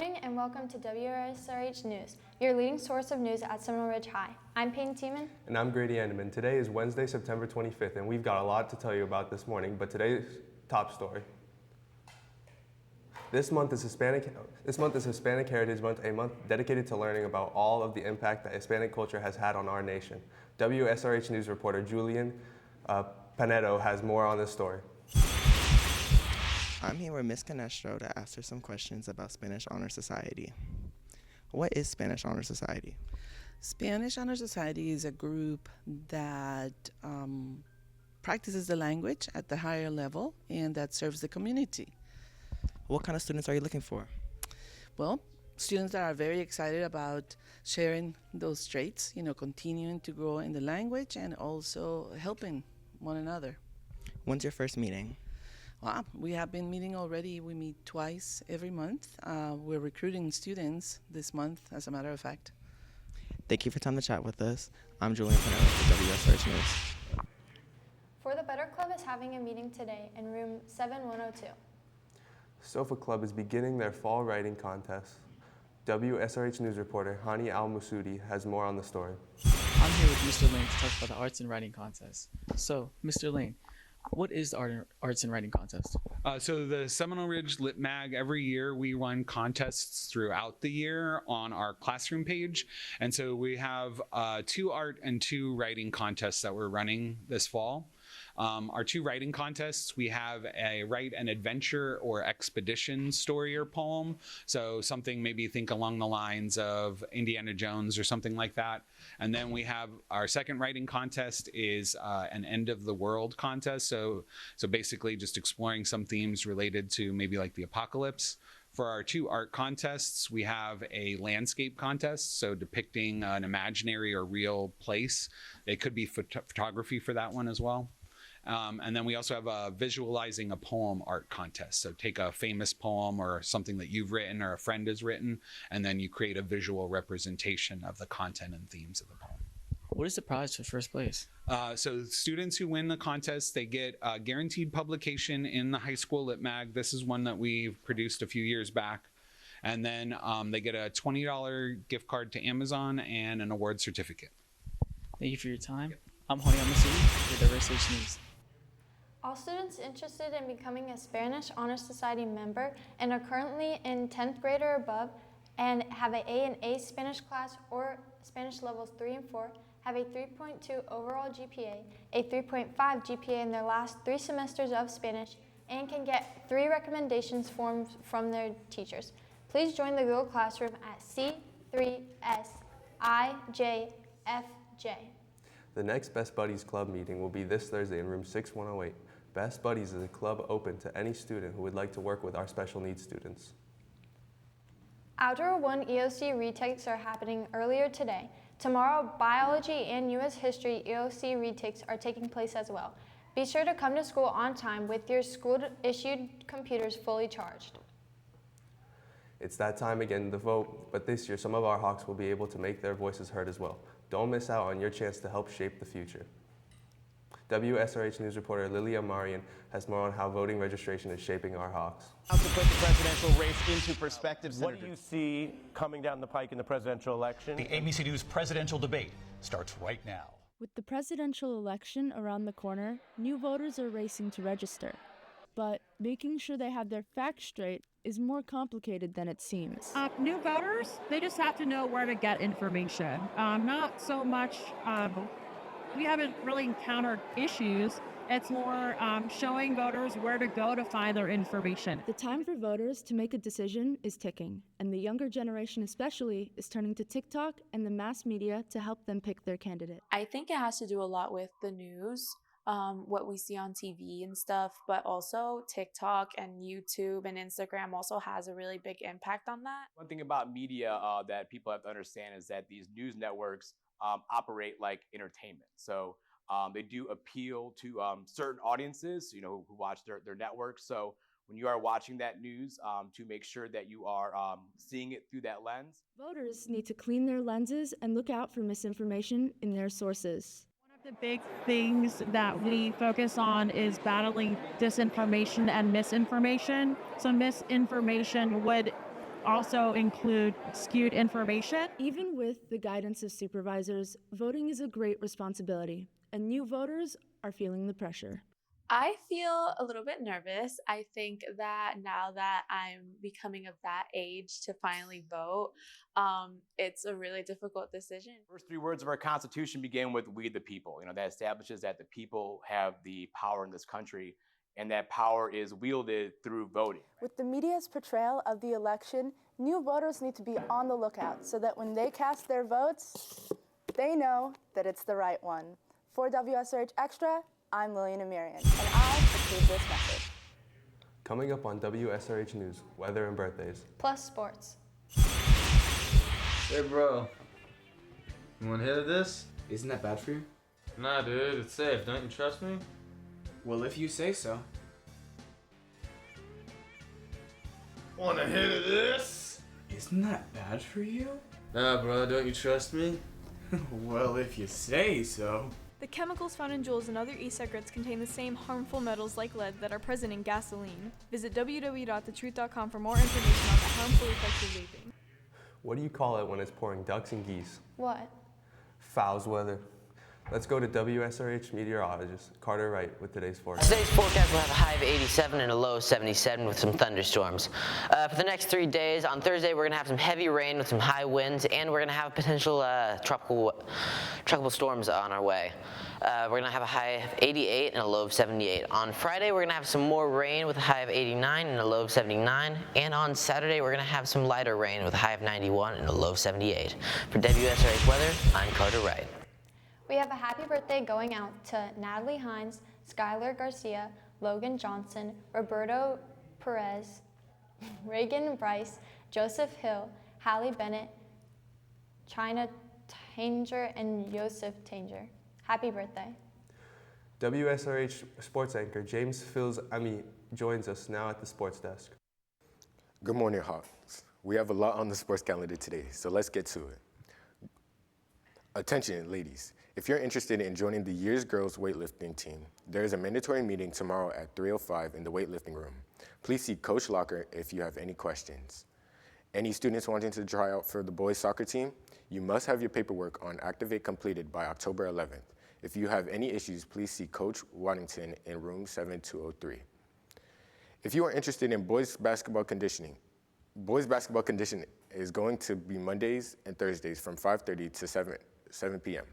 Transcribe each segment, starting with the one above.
morning and welcome to Wsrh News, your leading source of news at Seminole Ridge High. I'm Payne Tiemann. And I'm Grady Endeman. Today is Wednesday, September 25th, and we've got a lot to tell you about this morning, but today's top story. This month is Hispanic Heritage Month, a month dedicated to learning about all of the impact that Hispanic culture has had on our nation. Wsrh News reporter Julian Paneto has more on this story. I'm here with Ms. Canestro to ask her some questions about Spanish Honor Society. What is Spanish Honor Society? Spanish Honor Society is a group that practices the language at the higher level and that serves the community. What kind of students are you looking for? Well, students that are very excited about sharing those traits, continuing to grow in the language and also helping one another. When's your first meeting? Well, we have been meeting already. We meet twice every month. We're recruiting students this month, as a matter of fact. Thank you for time to chat with us. I'm Julian Panetta for Wsrh News. For the Better Club is having a meeting today in room 7102. SOFA Club is beginning their fall writing contest. Wsrh News reporter Hani Al-Musudi has more on the story. I'm here with Mr. Lane to talk about the Arts and Writing Contest. So, Mr. Lane, what is the Arts and Writing Contest? So the Seminole Ridge Lit Mag, every year we run contests throughout the year on our classroom page. And so we have 2 art and 2 writing contests that we're running this fall. Our 2 writing contests, we have a write an adventure or expedition story or poem. So something maybe think along the lines of Indiana Jones or something like that. And then we have our second writing contest is an end of the world contest. So basically just exploring some themes related to maybe like the apocalypse. For our 2 art contests, we have a landscape contest, so depicting an imaginary or real place. It could be photography for that one as well. And then we also have a visualizing a poem art contest. So take a famous poem or something that you've written or a friend has written, and then you create a visual representation of the content and themes of the poem. What is the prize for first place? So students who win the contest, they get a guaranteed publication in the high school Lit Mag. This is one that we've produced a few years back. And then they get a $20 gift card to Amazon and an award certificate. Thank you for your time. I'm Hani Al-Musudi with Wsrh News. All students interested in becoming a Spanish Honor Society member and are currently in 10th grade or above and have an A in A Spanish class or Spanish levels 3 and 4, have a 3.2 overall GPA, a 3.5 GPA in their last 3 semesters of Spanish, and can get 3 recommendations forms from their teachers. Please join the Google Classroom at C3SIJFJ. The next Best Buddies Club meeting will be this Thursday in room 6108. Best Buddies is a club open to any student who would like to work with our special needs students. Outdoor 1 EOC retakes are happening earlier today. Tomorrow, biology and U.S. history EOC retakes are taking place as well. Be sure to come to school on time with your school-issued computers fully charged. It's that time again to vote, but this year some of our Hawks will be able to make their voices heard as well. Don't miss out on your chance to help shape the future. Wsrh News reporter Lilia Marian has more on how voting registration is shaping our Hawks. To put the presidential race into perspective, what do you see coming down the pike in the presidential election? The ABC News presidential debate starts right now. With the presidential election around the corner, new voters are racing to register. But making sure they have their facts straight is more complicated than it seems. New voters, they just have to know where to get information. Not so much, we haven't really encountered issues. It's more showing voters where to go to find their information. The time for voters to make a decision is ticking, and the younger generation especially is turning to TikTok and the mass media to help them pick their candidate. I think it has to do a lot with the news. What we see on TV and stuff, but also TikTok and YouTube and Instagram also has a really big impact on that. One thing about media that people have to understand is that these news networks operate like entertainment. So they do appeal to certain audiences, who watch their networks. So when you are watching that news, to make sure that you are seeing it through that lens. Voters need to clean their lenses and look out for misinformation in their sources. The big things that we focus on is battling disinformation and misinformation. So misinformation would also include skewed information. Even with the guidance of supervisors, voting is a great responsibility, and new voters are feeling the pressure. I feel a little bit nervous. I think that now that I'm becoming of that age to finally vote, it's a really difficult decision. First three words of our Constitution begin with "we the people." You know, that establishes that the people have the power in this country, and that power is wielded through voting. With the media's portrayal of the election, new voters need to be on the lookout so that when they cast their votes, they know that it's the right one. For WSRH Extra, I'm Lillian Amirian, and I approve this message. Coming up on WSRH News, weather and birthdays. Plus sports. Hey bro, you want to hit of this? Isn't that bad for you? Nah dude, it's safe, don't you trust me? Well, if you say so. Want a hit of this? Isn't that bad for you? Nah bro, don't you trust me? Well, if you say so. The chemicals found in Juuls and other e-cigarettes contain the same harmful metals like lead that are present in gasoline. Visit www.thetruth.com for more information on the harmful effects of vaping. What do you call it when it's pouring ducks and geese? What? Fouls weather. Let's go to WSRH meteorologist Carter Wright with today's forecast. Today's forecast will have a high of 87 and a low of 77 with some thunderstorms. For the next 3 days, on Thursday we're going to have some heavy rain with some high winds, and we're going to have potential tropical storms on our way. We're going to have a high of 88 and a low of 78. On Friday we're going to have some more rain with a high of 89 and a low of 79. And on Saturday we're going to have some lighter rain with a high of 91 and a low of 78. For WSRH Weather, I'm Carter Wright. We have a happy birthday going out to Natalie Hines, Skylar Garcia, Logan Johnson, Roberto Perez, Reagan Bryce, Joseph Hill, Hallie Bennett, China Tanger, and Joseph Tanger. Happy birthday. WSRH sports anchor James Fils-Ami joins us now at the sports desk. Good morning, Hawks. We have a lot on the sports calendar today, so let's get to it. Attention, ladies. If you're interested in joining the year's girls weightlifting team, there is a mandatory meeting tomorrow at 3:05 in the weightlifting room. Please see Coach Locker if you have any questions. Any students wanting to try out for the boys soccer team, you must have your paperwork on Activate completed by October 11th. If you have any issues, please see Coach Waddington in room 7203. If you are interested in boys basketball conditioning is going to be Mondays and Thursdays from 5:30 to 7 p.m.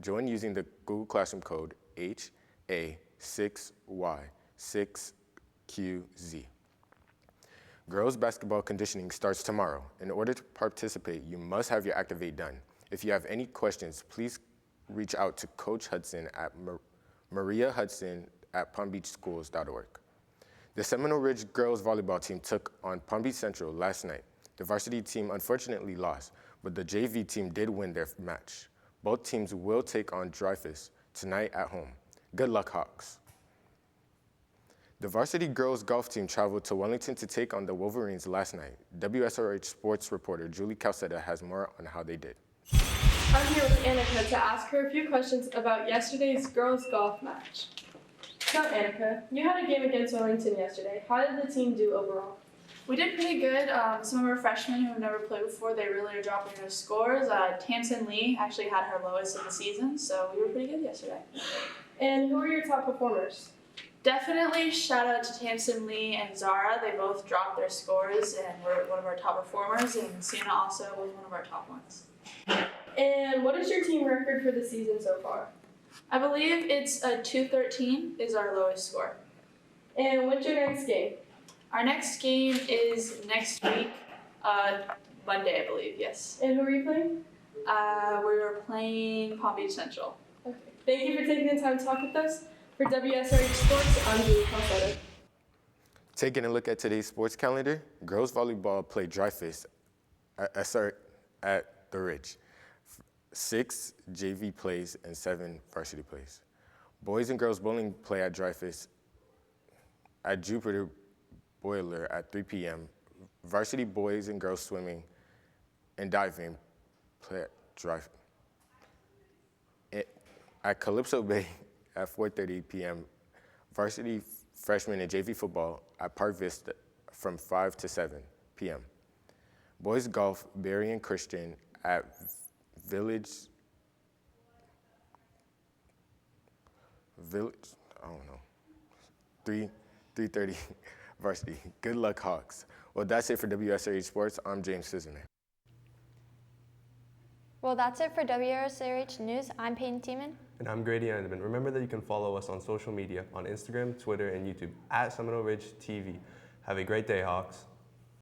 Join using the Google Classroom code HA6Y6QZ. Girls basketball conditioning starts tomorrow. In order to participate, you must have your Activate done. If you have any questions, please reach out to Coach Hudson at Maria Hudson at palmbeachschools.org. The Seminole Ridge girls volleyball team took on Palm Beach Central last night. The varsity team unfortunately lost, but the JV team did win their match. Both teams will take on Dreyfus tonight at home. Good luck, Hawks. The varsity girls golf team traveled to Wellington to take on the Wolverines last night. WSRH sports reporter Julie Calcetta has more on how they did. I'm here with Annika to ask her a few questions about yesterday's girls golf match. So Annika, you had a game against Wellington yesterday. How did the team do overall? We did pretty good. Some of our freshmen who have never played before, they really are dropping their scores. Tamsin Lee actually had her lowest of the season, so we were pretty good yesterday. And who were your top performers? Definitely shout out to Tamsin Lee and Zara. They both dropped their scores and were one of our top performers, and Sienna also was one of our top ones. And what is your team record for the season so far? I believe it's a 213 is our lowest score. And what's your next game? Our next game is next week, Monday, I believe, yes. And who are you playing? We're playing Palm Beach Central. Okay. Thank you for taking the time to talk with us. For WSRH Sports, I'm Julie Calcetta. Taking a look at today's sports calendar, girls volleyball play Dreyfus at the Ridge. 6 JV plays and 7 varsity plays. Boys and girls bowling play at Dreyfus at Jupiter Boiler at 3 p.m. Varsity boys and girls swimming and diving play at Dreyfus. At Calypso Bay at 4:30 p.m. Varsity freshmen and JV football at Park Vista from 5 to 7 p.m. Boys golf, Barry and Christian at Village, I don't know, 3:30 varsity. Good luck, Hawks. Well, that's it for WSRH Sports. I'm James Scissorman. Well, that's it for WSRH News. I'm Peyton Tiemann. And I'm Grady Andaman. Remember that you can follow us on social media on Instagram, Twitter, and YouTube at Seminole Ridge TV. Have a great day, Hawks.